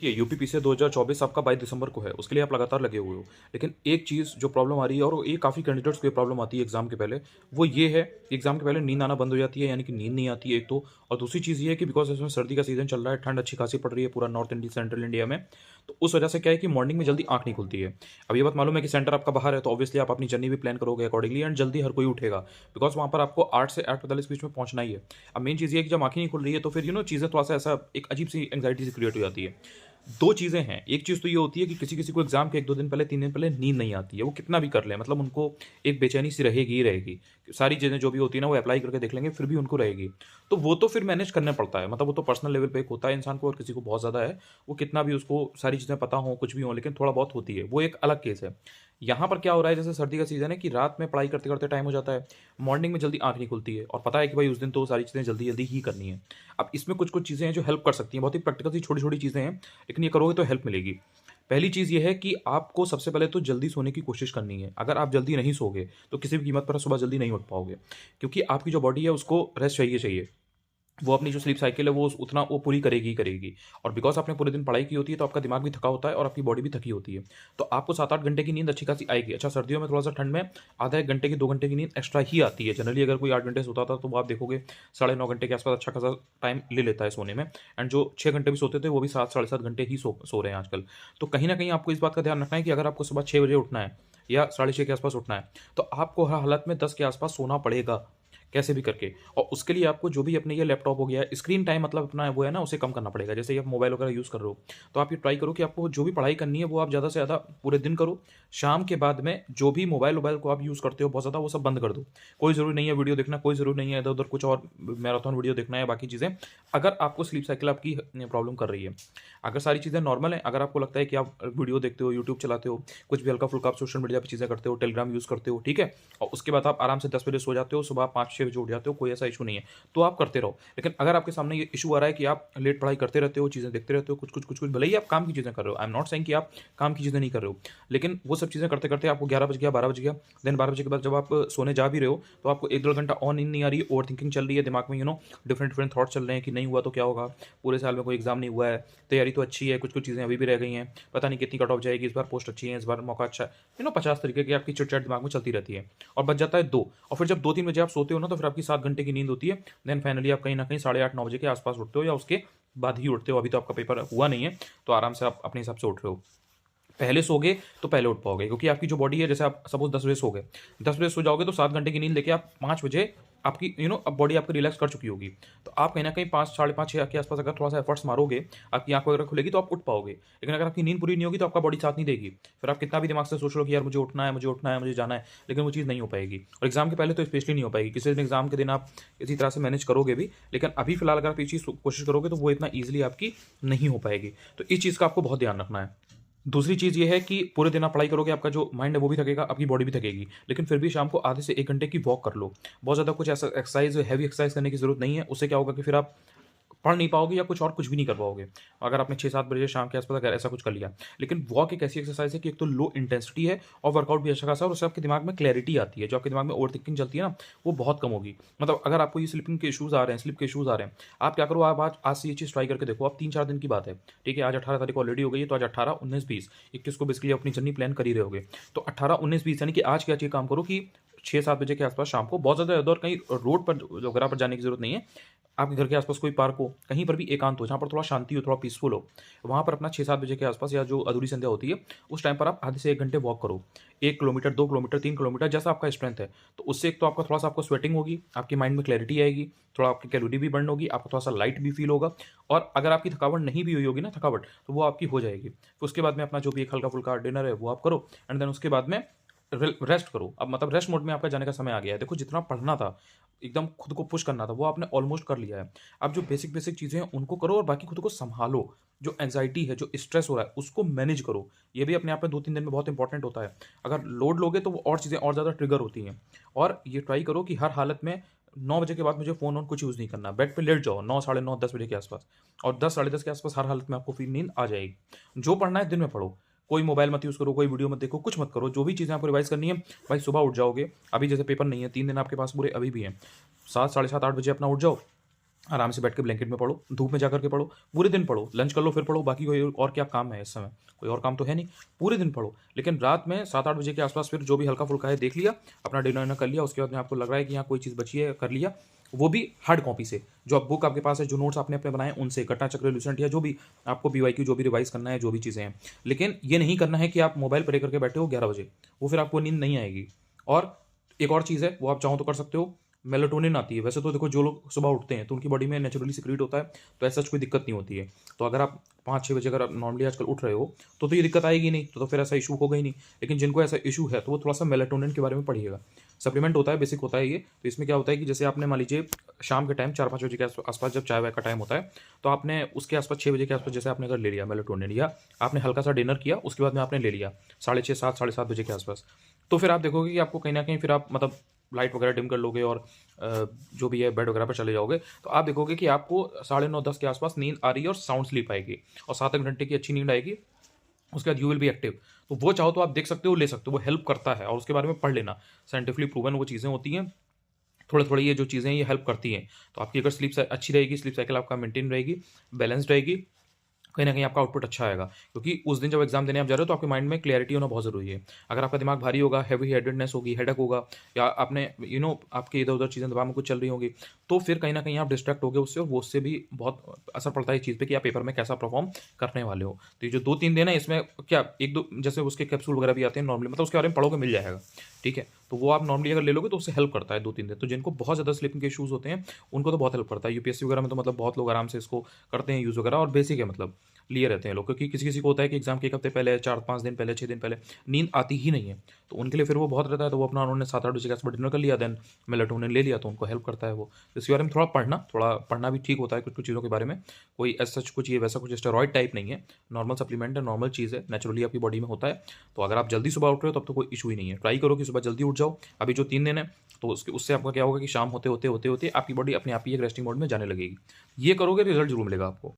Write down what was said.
देखिए यूपीपीसीए 2024 आपका 22 दिसंबर को है, उसके लिए आप लगातार लगे हुए हो। लेकिन एक चीज़ जो प्रॉब्लम आ रही है और ये काफ़ी कैंडिडेट्स को ये प्रॉब्लम आती है एग्ज़ाम के पहले, वो ये है कि एग्ज़ाम के पहले नींद आना बंद हो जाती है, यानी कि नींद नहीं आती है एक तो। और दूसरी चीज़ ये है कि बिकॉज़ इसमें सर्दी का सीज़न चल रहा है, ठंड अच्छी खासी पड़ रही है पूरा नॉर्थ इंडिया, सेंट्रल इंडिया में, तो उस वजह से क्या है कि मॉर्निंग में जल्दी आँख नहीं खुलती है। अब ये बात मालूम है कि सेंटर आपका बाहर है, तो ऑब्वियसली आप अपनी जर्नी भी प्लान करोगे अकॉर्डिंगली एंड जल्दी हर कोई उठेगा, बिकॉज़ वहाँ पर आपको 8 से 8:45 के बीच में पहुँचना ही है। अब मेन चीज़ ये है कि जब आँखें नहीं खुल रही है, तो फिर चीज़ें थोड़ा-सा ऐसा एक अजीब-सी एंग्ज़ायटी सी क्रिएट हो जाती है। 2 चीज़ें हैं, एक चीज़ तो ये होती है कि किसी-किसी को एग्ज़ाम के 1-2 दिन पहले, 3 दिन पहले नींद नहीं आती है, वो कितना भी कर लें, मतलब उनको एक बेचैनी-सी रहेगी ही रहेगी। सारी चीज़ें जो भी होती है ना, वो अप्लाई करके देख लेंगे, फिर भी उनको रहेगी। तो वो तो फिर मैनेज करना पड़ता है, मतलब वो तो पर्सनल लेवल पे एक होता है इंसान को, और किसी को बहुत ज़्यादा है, वो कितना भी उसको सारी चीज़ें पता हों, कुछ भी हो, लेकिन थोड़ा बहुत होती है, वो एक अलग केस है। यहाँ पर क्या हो रहा है, जैसे सर्दी का सीज़न है कि रात में पढ़ाई करते-करते टाइम हो जाता है, मॉर्निंग में जल्दी आँख नहीं खुलती है और पता है कि भाई उस दिन तो सारी चीज़ें जल्दी-जल्दी ही करनी है। अब इसमें कुछ-कुछ चीज़ें हैं जो हेल्प कर सकती हैं, बहुत ही प्रैक्टिकल सी छोटी-छोटी चीज़ें हैं, लेकिन ये करोगे तो हेल्प मिलेगी। पहली चीज़ ये है कि आपको सबसे पहले तो जल्दी सोने की कोशिश करनी है। अगर आप जल्दी नहीं सोओगे, तो किसी भी कीमत पर सुबह जल्दी नहीं उठ पाओगे, क्योंकि आपकी जो बॉडी है उसको रेस्ट चाहिए चाहिए। वो अपनी जो स्लीप साइकिल है वो पूरी करेगी ही करेगी, और बिकॉज़ आपने पूरे दिन पढ़ाई की होती है, तो आपका दिमाग भी थका होता है और आपकी बॉडी भी थकी होती है। तो आपको 7-8 घंटे की नींद अच्छी खासी आएगी। अच्छा, सर्दियों में थोड़ा-सा ठंड में आधा 1 घंटे की 2 घंटे की नींद एक्स्ट्रा ही आती है। जनरली अगर कोई 8 घंटे सोता था, तो वो आप देखोगे साढ़े 9 घंटे के आस-पास अच्छा खासा टाइम ले लेता है सोने में, एंड जो 6 घंटे भी सोते थे, वो भी 7 साढ़े 7 घंटे ही सो रहे हैं आजकल। तो कहीं न कहीं आपको इस बात का ध्यान रखना है कि अगर आपको सुबह 6 बजे उठना है या साढ़े 6 के आस-पास उठना है, तो आपको हर हालत में 10 के आस-पास सोना पड़ेगा, कैसे भी करके। और उसके लिए आपको जो भी अपने ये लैपटॉप हो गया, स्क्रीन टाइम मतलब अपना वो है ना, उसे कम करना पड़ेगा। जैसे आप मोबाइल वगैरह यूज़ कर रहे हो, तो आप ये ट्राई करो कि आपको जो भी पढ़ाई करनी है, वो आप ज़्यादा से ज़्यादा पूरे दिन करो। शाम के बाद में जो भी मोबाइल-वोबाइल को आप यूज़ करते हो बहुत ज़्यादा, वो सब बंद कर दो। कोई ज़रूरी नहीं है वीडियो देखना, कोई ज़रूरी नहीं है इधर-उधर कुछ और मैराथन वीडियो देखना है, बाकी चीज़ें। अगर आपको स्लीप साइकिल आपकी प्रॉब्लम कर रही है, अगर सारी चीज़ें नॉर्मल हैं, अगर आपको लगता है कि आप वीडियो देखते हो, यूट्यूब चलाते हो, कुछ भी हल्का-फुल्का आप सोशल मीडिया पे चीज़ें करते हो, टेलीग्राम यूज़ करते हो, ठीक है? और उसके बाद आप आराम से 10 बजे सो जाते हो, सुबह 5-6 बजे उठ जाते हो, कोई ऐसा इश्यू नहीं है, तो आप करते रहो। लेकिन अगर आपके सामने ये इश्यू आ रहा है कि आप लेट पढ़ाई करते रहते हो, चीज़ें देखते रहते हो, कुछ-कुछ, भले ही आप काम की चीज़ें कर रहे हो, आई एम नॉट सेइंग कि आप काम की चीज़ें नहीं कर रहे हो, लेकिन वो सब चीज़ें करते-करते आपको 11 बज गया, 12 बज गया, देन 12 बजे के बाद जब आप सोने जा भी रहे हो, तो आपको 1 डेढ़ घंटा और नींद नहीं आ रही है, ओवरथिंकिंग चल रही है दिमाग में, डिफरेंट-डिफरेंट थॉट्स चल रहे हैं कि नहीं हुआ तो क्या होगा, पूरे साल में कोई एग्ज़ाम नहीं हुआ है, तैयारी तो अच्छी है, कुछ-कुछ चीज़ें अभी भी रह गई हैं, पता नहीं कितनी कट ऑफ जाएगी, इस बार पोस्ट अच्छी है, इस बार मौका अच्छा है, 50 तरीके की आपकी चिट-चैट दिमाग में चलती रहती है, और बज जाता है 2, और फिर जब 2-3 बजे आप सोते हो ना, तो फिर आपकी 7 घंटे की नींद होती है, देन फाइनली आप कहीं न कहीं साढ़े 8-9 बजे के आस-पास उठते हो या उसके बाद ही उठते हो। अभी तो आपका पेपर हुआ नहीं है, तो आराम से आप अपने हिसाब से उठ रहे हो। पहले सोओगे तो पहले उठ पाओगे, क्योंकि आपकी जो बॉडी है, जैसे आप सपोज़ 10 बजे सो गए, 10 बजे सो जाओगे तो 7 घंटे की नींद लेके आप 5 बजे आपकी अब बॉडी आपकी रिलैक्स कर चुकी होगी। तो आप कहीं न कहीं 5 साढ़े 5 6 के आस-पास अगर थोड़ा-सा एफर्ट्स मारोगे, आपकी आँख वगैरह खुलेगी तो आप उठ पाओगे। लेकिन अगर आपकी नींद पूरी नहीं होगी, तो आपका बॉडी साथ नहीं देगी। फिर आप कितना भी दिमाग से सोच लो कि यार मुझे उठना है, मुझे उठना है, मुझे जाना है, लेकिन वो चीज़ नहीं हो पाएगी, और एग्ज़ाम के पहले तो स्पेशली नहीं हो पाएगी। किसी दिन एग्ज़ाम के दिन आप इसी तरह से मैनेज करोगे भी, लेकिन अभी फ़िलहाल अगर आप ये चीज़ कोशिश करोगे, तो वो इतना ईज़िली आपकी नहीं हो पाएगी। तो इस चीज़ का आपको बहुत ध्यान रखना है। दूसरी चीज़ ये है कि पूरे दिन आप पढ़ाई करोगे, आपका जो माइंड है वो भी थकेगा, आपकी बॉडी भी थकेगी। लेकिन फिर भी शाम को आधे से 1 घंटे की वॉक कर लो। बहुत ज़्यादा कुछ ऐसा एक्सरसाइज़, हेवी एक्सरसाइज़ करने की ज़रूरत नहीं है। उससे क्या होगा कि फिर आप पढ़ नहीं पाओगे या कुछ भी नहीं कर पाओगे, अगर आपने 6-7 बजे शाम के आस-पास अगर ऐसा कुछ कर लिया। लेकिन वॉक एक ऐसी एक्सरसाइज़ है कि एक तो लो इंटेंसिटी है और वर्कआउट भी अच्छा खासा है, और उससे आपके दिमाग में क्लैरिटी आती है। जो आपके दिमाग में ओवरथिंकिंग चलती है ना, वो बहुत कम होगी। मतलब अगर आपको ये स्लीपिंग के इश्यूज़ आ रहे हैं, स्लीप के इश्यूज़ आ रहे हैं, आप क्या करो, आप आज से ये चीज़ ट्राई करके देखो। आप 3-4 दिन की बात है, ठीक है? आज 18 तारीख ऑलरेडी हो गई है, तो आज 18, 19, 20, 21 को बेसिकली अपनी जर्नी प्लान कर ही रहे होगे। तो 18, 19, 20 यानी कि आज क्या चाहिए, काम करो कि 6-7 बजे के आस-पास शाम को, बहुत ज़्यादा इधर कहीं रोड पर वगैरह पर जाने की ज़रूरत नहीं है। आपके घर के आस-पास कोई पार्क हो, कहीं पर भी एकांत हो, जहाँ पर थोड़ा शांति हो, थोड़ा पीसफुल हो, वहाँ पर अपना 6-7 बजे के आस-पास या जो अधूरी संध्या होती है, उस टाइम पर आप आधे से 1 घंटे वॉक करो। 1 किलोमीटर, 2 किलोमीटर, 3 किलोमीटर, जैसा आपका स्ट्रेंथ है। तो उससे एक तो आपका थोड़ा-सा आपको स्वेटिंग होगी, आपके माइंड में क्लैरिटी आएगी, थोड़ा आपकी कैलोरी भी बर्न होगी, आपको थोड़ा-सा लाइट भी फ़ील होगा, और अगर आपकी थकावट नहीं भी हुई होगी ना, थकावट, तो वो आपकी हो जाएगी। फिर उसके बाद में अपना जो भी एक हल्का-फुल्का डिनर है, वो आप करो, एंड देन उसके बाद में रेस्ट करो। अब मतलब रेस्ट मोड में आपका जाने का समय आ गया है। देखो, जितना पढ़ना था, एकदम खुद को पुश करना था, वो आपने ऑलमोस्ट कर लिया है। अब जो बेसिक-बेसिक चीज़ें हैं, उनको करो, और बाकी खुद को सँभालो। जो एंग्ज़ायटी है, जो स्ट्रेस हो रहा है, उसको मैनेज करो। ये भी अपने आप में 2-3 दिन में बहुत इंपॉर्टेंट होता है। अगर लोड लोगे, तो वो और चीज़ें और ज़्यादा ट्रिगर होती हैं। और ये ट्राई करो कि हर हालत में 9 बजे के बाद मुझे फ़ोन-वोन कुछ यूज़ नहीं करना। बेड पे लेट जाओ 9, साढ़े 9, 10 बजे के आस-पास, और 10, साढ़े 10 के आस-पास हर हालत में आपको फिर नींद आ जाएगी। जो पढ़ना है दिन में पढ़ो। कोई मोबाइल मत यूज़ करो, कोई वीडियो मत देखो, कुछ मत करो। जो भी चीज़ें आपको रिवाइज़ करनी है, भाई सुबह उठ जाओगे। अभी जैसे पेपर नहीं है, 3 दिन आपके पास पूरे अभी भी हैं। 7, साढ़े 7, 8 बजे अपना उठ जाओ, आराम से बैठ के ब्लैंकेट में पढ़ो, धूप में जा कर के पढ़ो, पूरे दिन पढ़ो, लंच कर लो फिर पढ़ो, बाकी कोई और क्या काम है इस समय? कोई और काम तो है नहीं, पूरे दिन पढ़ो। लेकिन रात में 7-8 बजे के आस-पास फिर जो भी हल्का-फुल्का है देख लिया, अपना डिनर-विनर कर लिया, उसके बाद में आपको लग रहा है कि यहाँ कोई चीज़ बची है, कर लिया, वो भी हार्ड कॉपी से। जो अब बुक आपके पास है, जो नोट्स आपने अपने बनाए उनसे, घटनाचक्र, लुसेंट या जो भी आपको बीवाईक्यू जो भी रिवाइज़ करना है, जो भी चीज़ें हैं। लेकिन ये नहीं करना है कि आप मोबाइल पे लेकर के बैठे हो 11 बजे, वो फिर आपको नींद नहीं आएगी। और एक और चीज़ है, वो आप चाहो तो कर सकते हो, मेलाटोनिन आती है। वैसे तो देखो जो लोग सुबह उठते हैं तो उनकी बॉडी में नेचुरली सिक्रीट होता है, तो ऐसा कोई दिक्कत नहीं होती है। तो अगर आप 5-6 बजे अगर आप नॉर्मली आजकल उठ रहे हो तो ये दिक्कत आएगी नहीं, तो फिर ऐसा इशू होगा ही नहीं। लेकिन जिनको ऐसा इशू है तो वो थोड़ा-सा मेलाटोनिन के बारे में पढ़िएगा। सप्लीमेंट होता है, बेसिक होता है ये। तो इसमें क्या होता है कि जैसे आपने मान लीजिए शाम के टाइम 4-5 बजे के आस-पास जब चाय-वाय का टाइम होता है, तो आपने उसके आस-पास 6 बजे के आस-पास जैसे आपने अगर ले लिया मेलाटोनिन, या आपने हल्का-सा डिनर किया, उसके बाद में आपने ले लिया 6:30 7 साढ़े 7 बजे के आस-पास। तो फिर आप देखोगे कि आपको कहीं न कहीं फिर आप मतलब लाइट वगैरह डिम कर लोगे और जो भी है बेड वगैरह पर चले जाओगे, तो आप देखोगे कि आपको साढ़े 9-10 के आस-पास नींद आ रही है और साउंड स्लीप आएगी और 7-8 घंटे की अच्छी नींद आएगी। उसके बाद यू विल बी एक्टिव। तो वो चाहो तो आप देख सकते हो, ले सकते हो, वो हेल्प करता है और उसके बारे में पढ़ लेना। साइंटिफिकली प्रूवन वो चीज़ें होती हैं, थोड़ी-थोड़ी ये जो चीज़ें हैं ये हेल्प करती हैं। तो आपकी अगर स्लीप अच्छी रहेगी, स्लीप साइकिल आपका मेंटेन रहेगी, बैलेंस्ड रहेगी, कहीं न कहीं आपका आउटपुट अच्छा आएगा। क्योंकि उस दिन जब एग्ज़ाम देने आप जा रहे हो तो आपके माइंड में क्लैरिटी होना बहुत ज़रूरी है। अगर आपका दिमाग भारी होगा, हेवी हेडेडनेस होगी, हेडेक होगा, या आपने आपकी इधर-उधर चीज़ें दिमाग में कुछ चल रही होंगी, तो फिर कहीं न कहीं आप डिस्ट्रैक्ट होगे उससे और वो उससे भी बहुत असर पड़ता है इस चीज़ पे कि आप पेपर में कैसा परफ़ॉर्म करने वाले हो। तो ये जो 2-3 दिन है इसमें क्या 1-2 जैसे उसके कैप्सूल वगैरह भी आते हैं नॉर्मली, मतलब उसके बारे में पढ़ोगे मिल जाएगा, ठीक है? तो वो आप नॉर्मली अगर ले लोगे तो उससे हेल्प करता है 2-3 दिन। तो जिनको बहुत ज़्यादा स्लीपिंग के इश्यूज़ होते हैं, उनको तो बहुत हेल्प करता है। यूपीएससी वगैरह में तो मतलब बहुत लोग आराम से इसको करते हैं यूज़ वगैरह, और बेसिक है मतलब लिए रहते हैं लोग, क्योंकि किसी-किसी को होता है कि एग्ज़ाम के 1 हफ्ते पहले, 4-5 दिन पहले, 6 दिन पहले नींद आती ही नहीं है। तो उनके लिए फिर वो बहुत रहता है, तो वो अपना उन्होंने 7-8 बजे के आस-पास डिनर कर लिया, देन मेलाटोनिन ले लिया, तो उनको हेल्प करता है वो। तो इसके बारे में थोड़ा पढ़ना भी ठीक होता है कुछ-कुछ चीज़ों के बारे में। कोई एज़ सच कुछ ये वैसा कुछ स्टेरॉइड टाइप नहीं है, नॉर्मल सप्लीमेंट है, नॉर्मल चीज़ है, नेचुरली आपकी बॉडी में होता है। तो अगर आप जल्दी सुबह उठ रहे हो तब तो कोई इश्यू ही नहीं है। ट्राई करो कि सुबह जल्दी उठ जाओ। अभी जो 3 दिन है, तो उससे आपका क्या होगा कि शाम होते-होते आपकी बॉडी अपने आप ही एक रेस्टिंग मोड में जाने लगेगी। ये करोगे रिज़ल्ट ज़रूर मिलेगा आपको।